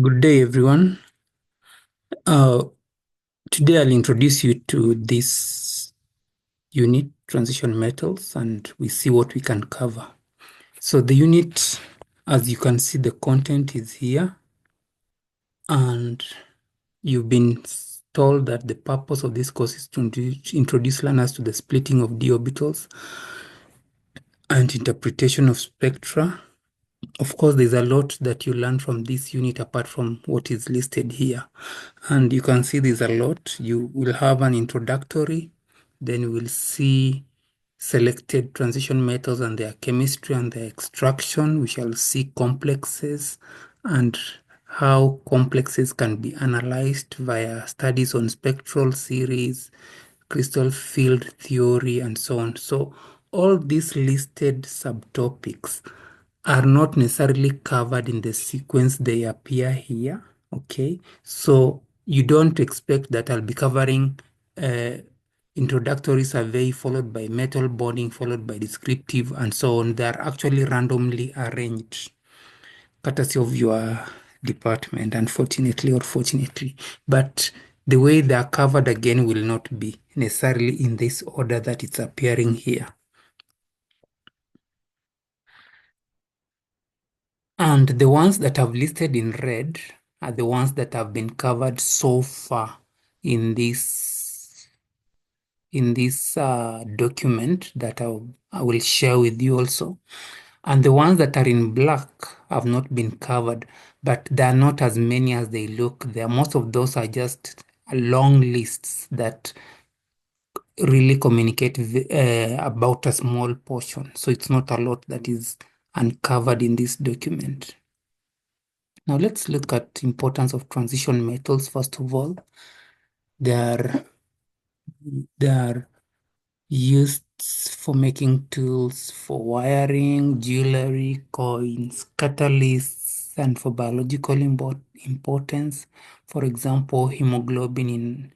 Good day, everyone. Uh, Today I'll introduce you to this unit, transition metals, and we see what we can cover. So the unit, as you can see, the content is here, and you've been told that the purpose of this course is to introduce learners to the splitting of d orbitals and interpretation of spectra. Of course, there's a lot that you learn from this unit apart from what is listed here. And you can see there's a lot. You will have an introductory, then you will see selected transition metals and their chemistry and their extraction. We shall see complexes and how complexes can be analyzed via studies on spectral series, crystal field theory, and so on. So all these listed subtopics are not necessarily covered in the sequence they appear here. Okay, so you don't expect that I'll be covering introductory survey followed by metal bonding followed by descriptive and so on. They're actually randomly arranged, courtesy of your department, unfortunately or fortunately. But the way they are covered again will not be necessarily in this order that it's appearing here. And the ones that I've listed in red are the ones that have been covered so far in this document that I will share with you also. And the ones that are in black have not been covered, but they are not as many as they look. Most of those are just long lists that really communicate about a small portion. So it's not a lot that is uncovered in this document. Now let's look at importance of transition metals. First of all, they are they are used for making tools for wiring, jewelry, coins, catalysts, and for biological importance. For example, hemoglobin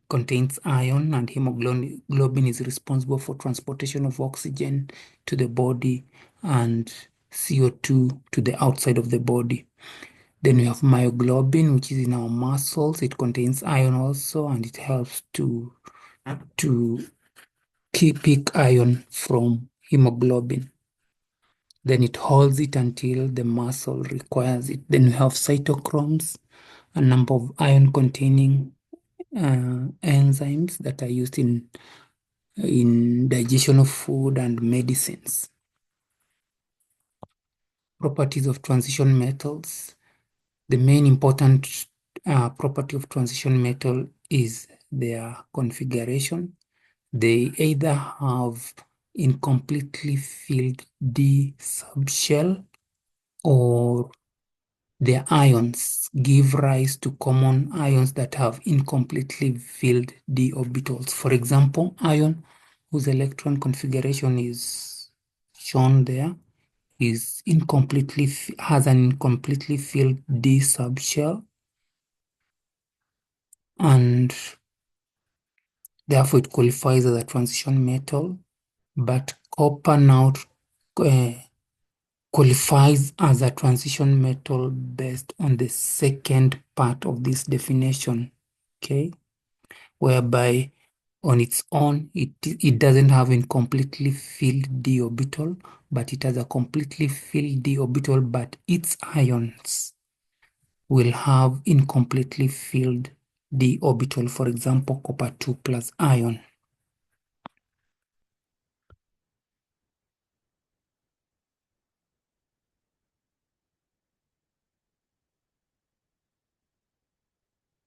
contains iron, and hemoglobin is responsible for transportation of oxygen to the body and CO2 to the outside of the body. Then we have myoglobin, which is in our muscles. It contains iron also, and it helps to pick iron from hemoglobin. Then it holds it until the muscle requires it. Then we have cytochromes, a number of iron-containing enzymes that are used in digestion of food and medicines. Properties of transition metals. The main important property of transition metal is their configuration. They either have incompletely filled d subshell, or their ions give rise to common ions that have incompletely filled d orbitals. For example, ion whose electron configuration is shown there has an incompletely filled d subshell, and therefore it qualifies as a transition metal. But copper now qualifies as a transition metal based on the second part of this definition, okay, whereby on its own it doesn't have a completely filled d orbital, but it has a completely filled d orbital, but its ions will have incompletely filled d orbital, for example, copper 2 plus ion.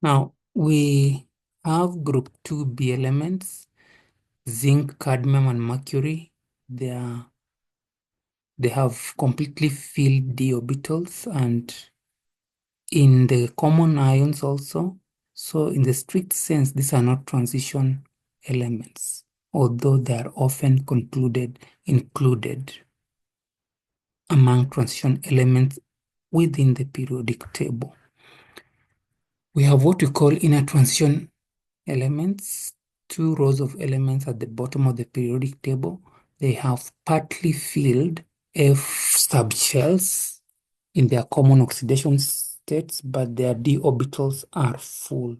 Now we have group 2b elements, zinc, cadmium, and mercury. They have completely filled d orbitals, and in the common ions also. So in the strict sense, these are not transition elements, although they are often included among transition elements within the periodic table. We have what we call inner transition elements, two rows of elements at the bottom of the periodic table. They have partly filled F subshells in their common oxidation states, but their d orbitals are full.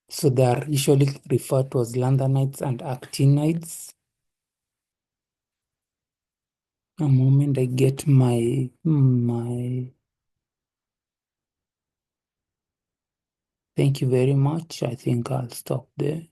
So they are usually referred to as lanthanides and actinides. A moment I get my thank you very much. I think I'll stop there.